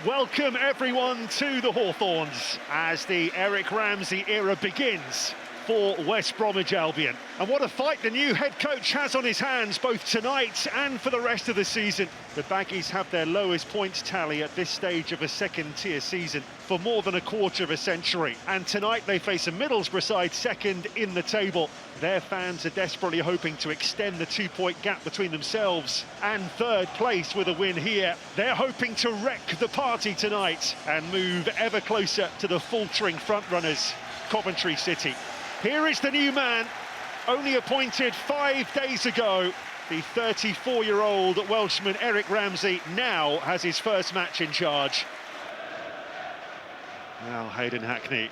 welcome everyone to the Hawthorns as the Eric Ramsey era begins for West Bromwich Albion. And what a fight the new head coach has on his hands, both tonight and for the rest of the season. The Baggies have their lowest points tally at this stage of a second-tier season for more than a quarter of a century. And tonight they face a Middlesbrough side second in the table. Their fans are desperately hoping to extend the two-point gap between themselves and third place with a win here. They're hoping to wreck the party tonight and move ever closer to the faltering frontrunners, Coventry City. Here is the new man, only appointed 5 days ago. The 34-year-old Welshman Eric Ramsey now has his first match in charge. Now Hayden Hackney,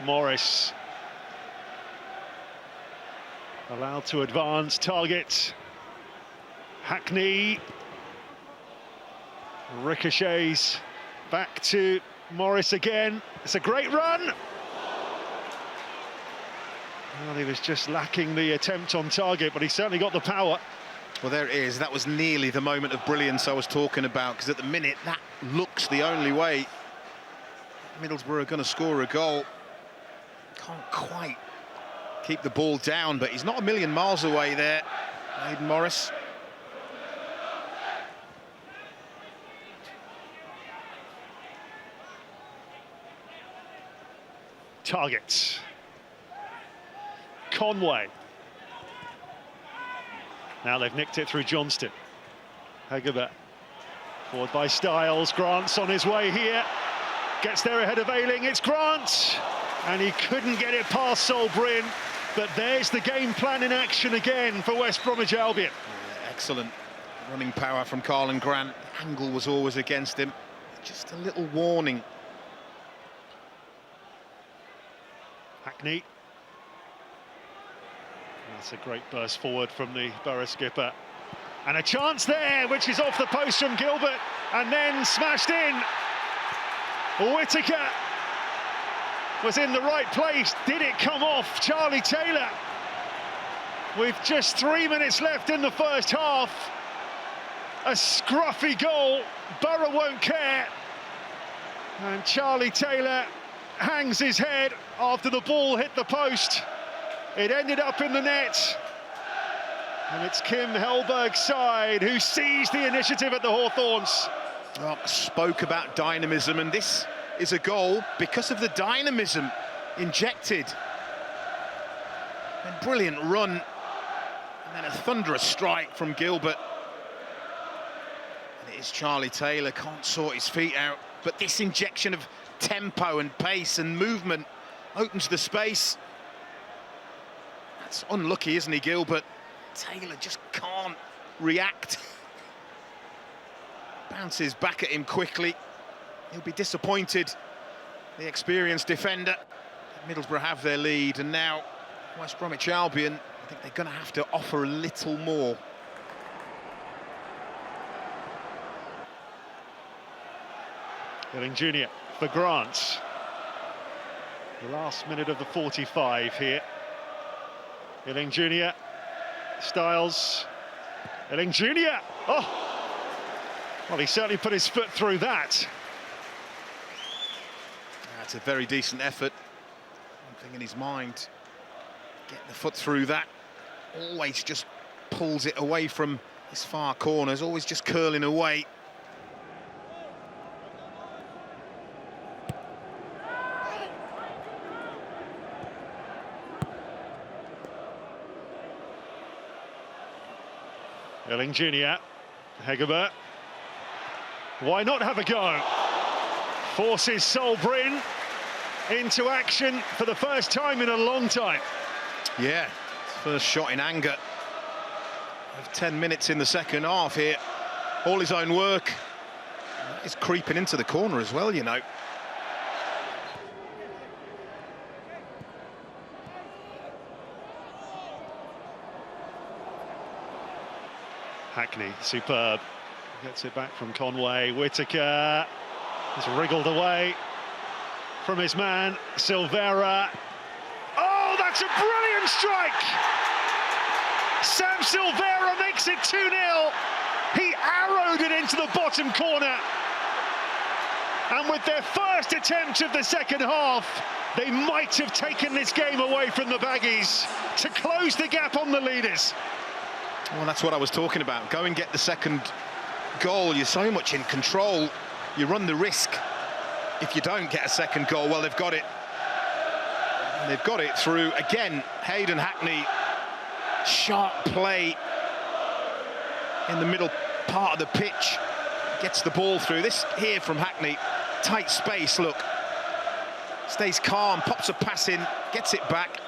Morris. Allowed to advance, target. Hackney. Ricochets. Back to Morris again. It's a great run. Well, he was just lacking the attempt on target, but he certainly got the power. Well, there it is. That was nearly the moment of brilliance I was talking about, because at the minute, that looks the only way Middlesbrough are going to score a goal. Can't quite keep the ball down, but he's not a million miles away there, Aidan Morris. Targets. Conway. Now they've nicked it through Johnston. Heggebert. Forward by Styles. Grant's on his way here. Gets there ahead of Ayling. It's Grant. And he couldn't get it past Sol Bryn. But there's the game plan in action again for West Bromwich Albion. Yeah, excellent running power from Karlan Grant. The angle was always against him. Just a little warning. Hackney. That's a great burst forward from the Boro skipper. And a chance there, which is off the post from Gilbert, and then smashed in. Whittaker was in the right place. Did it come off? Charlie Taylor, with just 3 minutes left in the first half. A scruffy goal. Boro won't care. And Charlie Taylor hangs his head after the ball hit the post. It ended up in the net, and it's Kim Hellberg's side who seized the initiative at the Hawthorns. Well, spoke about dynamism, and this is a goal because of the dynamism injected. A brilliant run, and then a thunderous strike from Gilbert. And it is Charlie Taylor, can't sort his feet out, but this injection of tempo and pace and movement opens the space. That's unlucky, isn't he, Gilbert? Taylor just can't react. Bounces back at him quickly. He'll be disappointed, the experienced defender. Middlesbrough have their lead, and now West Bromwich Albion, I think they're going to have to offer a little more. Ayling Jr. for Grant. The last minute of the 45 here. Ayling Jr. Styles. Ayling Jr. Oh! Well, he certainly put his foot through that. That's a very decent effort. One thing in his mind, get the foot through that. Always just pulls it away from his far corners, always just curling away. Ayling Jr. Heggebert. Why not have a go? Forces Sol Bryn into action for the first time in a long time. Yeah, first shot in anger. Of 10 minutes in the second half here. All his own work. He's creeping into the corner as well, you know. Hackney, superb. Gets it back from Conway. Whittaker has wriggled away from his man, Silvera. Oh, that's a brilliant strike! Sam Silvera makes it 2-0. He arrowed it into the bottom corner. And with their first attempt of the second half, they might have taken this game away from the Baggies to close the gap on the leaders. Well, that's what I was talking about. Go and get the second goal. You're so much in control. You run the risk. If you don't get a second goal, well, they've got it. And they've got it through, again, Hayden Hackney. Sharp play in the middle part of the pitch. Gets the ball through. This here from Hackney. Tight space, look. Stays calm, pops a pass in, gets it back.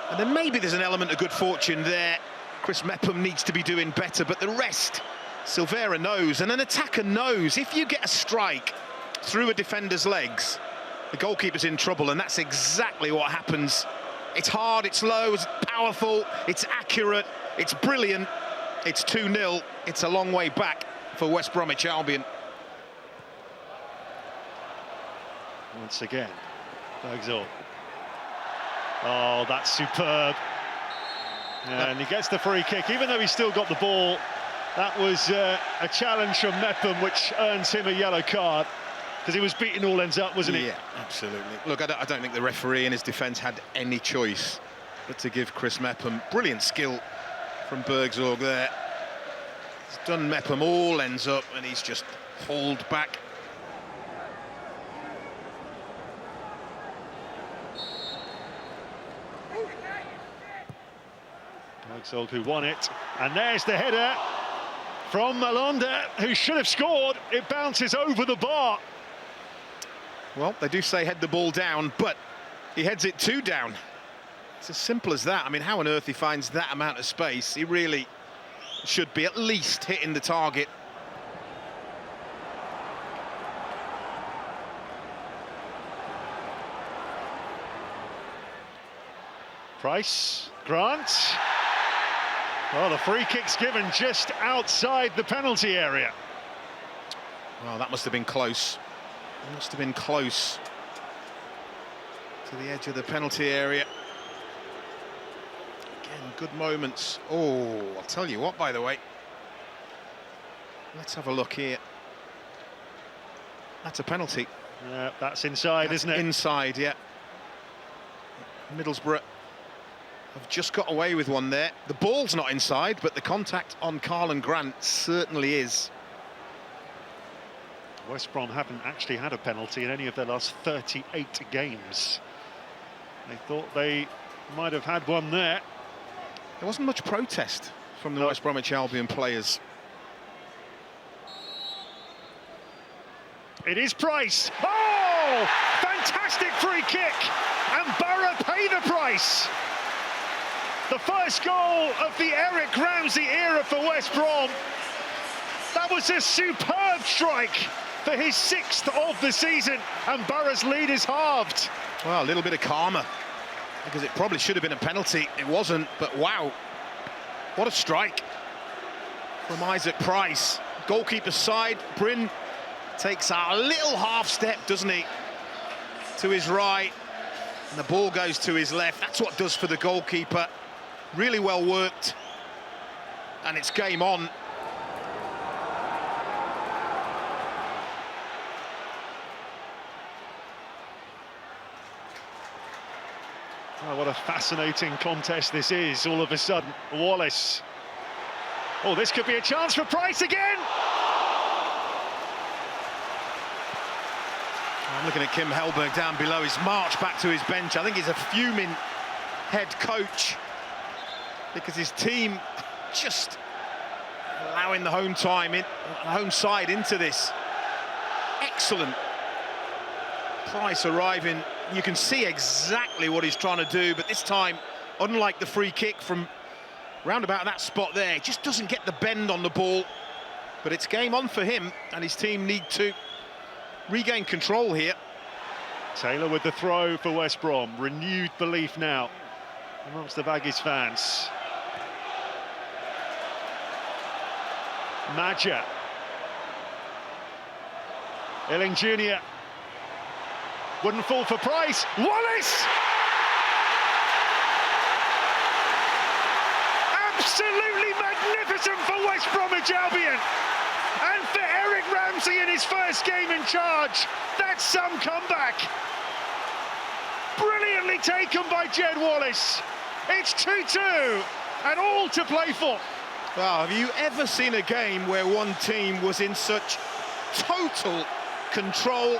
And then maybe there's an element of good fortune there. Chris Mepham needs to be doing better, but the rest, Silvera knows, and an attacker knows. If you get a strike through a defender's legs, the goalkeeper's in trouble, and that's exactly what happens. It's hard, it's low, it's powerful, it's accurate, it's brilliant. It's 2-0. It's a long way back for West Bromwich Albion. Once again, Burgzorg. Oh, that's superb. And he gets the free kick, even though he's still got the ball. That was a challenge from Mepham, which earns him a yellow card, because he was beating all ends up, wasn't he? Yeah, absolutely. Look, I don't think the referee and his defence had any choice but to give Chris Mepham brilliant skill from Burgzorg there. He's done Mepham all ends up, and he's just hauled back. Burgzorg, who won it, and there's the header from Malonda, who should have scored. It bounces over the bar. Well, they do say head the ball down, but he heads it two down. It's as simple as that. I mean, how on earth he finds that amount of space? He really should be at least hitting the target. Price, Grant. Well, the free kick's given just outside the penalty area. Well, that must have been close. It must have been close to the edge of the penalty area. Again, good moments. Oh, I'll tell you what, by the way. Let's have a look here. That's a penalty. Yeah, that's inside, isn't it? Inside, yeah. Middlesbrough have just got away with one there. The ball's not inside, but the contact on Carlan Grant certainly is. West Brom haven't actually had a penalty in any of their last 38 games. They thought they might have had one there. There wasn't much protest from the West Bromwich Albion players. It is Price. Oh! Fantastic free kick! And Boro pay the price. The first goal of the Eric Ramsey era for West Brom. That was a superb strike for his 6th of the season, and Boro's lead is halved. Well, a little bit of karma, because it probably should have been a penalty. It wasn't, but wow, what a strike from Isaac Price. Goalkeeper side, Bryn takes a little half step, doesn't he, to his right, and the ball goes to his left. That's what it does for the goalkeeper. Really well worked, and it's game on. Oh, what a fascinating contest this is, all of a sudden. Wallace. Oh, this could be a chance for Price again! I'm looking at Kim Hellberg down below. He's marched back to his bench. I think he's a fuming head coach, because his team just allowing the home side into this. Excellent. Price arriving. You can see exactly what he's trying to do, but this time, unlike the free kick from round about that spot there, he just doesn't get the bend on the ball. But it's game on for him, and his team need to regain control here. Taylor with the throw for West Brom. Renewed belief now amongst the Baggies fans. Madja. Illing Jr. Wouldn't fall for Price. Wallace! Absolutely magnificent for West Bromwich Albion. And for Eric Ramsey in his first game in charge, that's some comeback. Brilliantly taken by Jed Wallace. It's 2-2 and all to play for. Well, have you ever seen a game where one team was in such total control?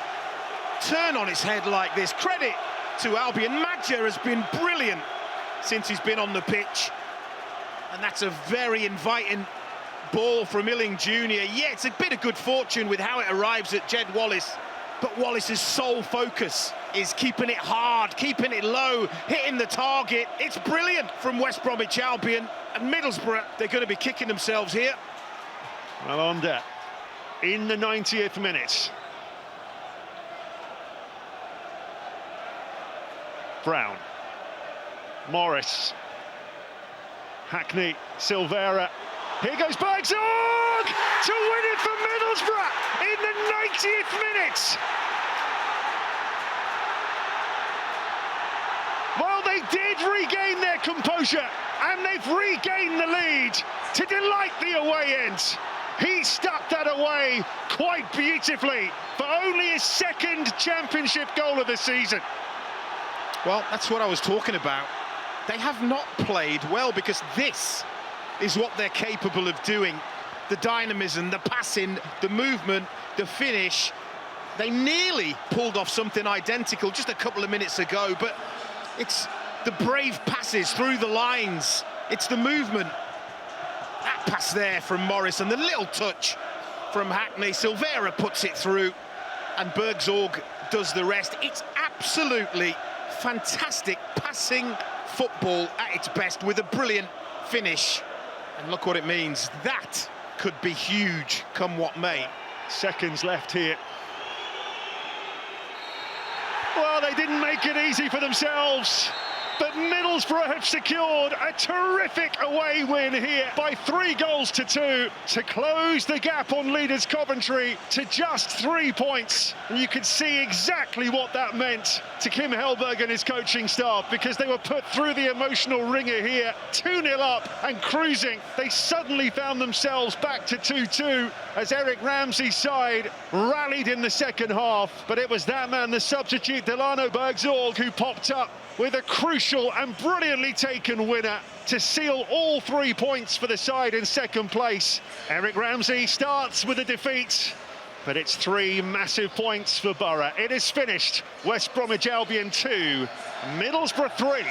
Turn on its head like this. Credit to Albion. Matchday has been brilliant since he's been on the pitch. And that's a very inviting ball from Illing Jr. Yeah, it's a bit of good fortune with how it arrives at Jed Wallace. But Wallace's sole focus is keeping it hard, keeping it low, hitting the target. It's brilliant from West Bromwich Albion. And Middlesbrough, they're going to be kicking themselves here. Well, on deck in the 90th minute. Brown, Morris, Hackney, Silvera. Here goes Burgzorg to win it for Middlesbrough in the 90th minute. Well, they did regain their composure and they've regained the lead to delight the away end. He stuck that away quite beautifully for only his second championship goal of the season. Well, that's what I was talking about. They have not played well because this is what they're capable of doing. The dynamism, the passing, the movement, the finish. They nearly pulled off something identical just a couple of minutes ago, but it's the brave passes through the lines. It's the movement. That pass there from Morris and the little touch from Hackney. Silvera puts it through and Burgzorg does the rest. It's absolutely fantastic passing football at its best with a brilliant finish. And look what it means. That could be huge, come what may. Seconds left here. Well, they didn't make it easy for themselves, but Middlesbrough have secured a terrific away win here by 3-2 to close the gap on leaders Coventry to just 3 points. And you could see exactly what that meant to Kim Hellberg and his coaching staff, because they were put through the emotional ringer here, 2-0 up and cruising. They suddenly found themselves back to 2-2 as Eric Ramsey's side rallied in the second half. But it was that man, the substitute Delano Burgzorg, who popped up with a crucial and brilliantly taken winner to seal all 3 points for the side in second place. Eric Ramsey starts with a defeat, but it's 3 massive points for Boro. It is finished. West Bromwich Albion 2, Middlesbrough 3.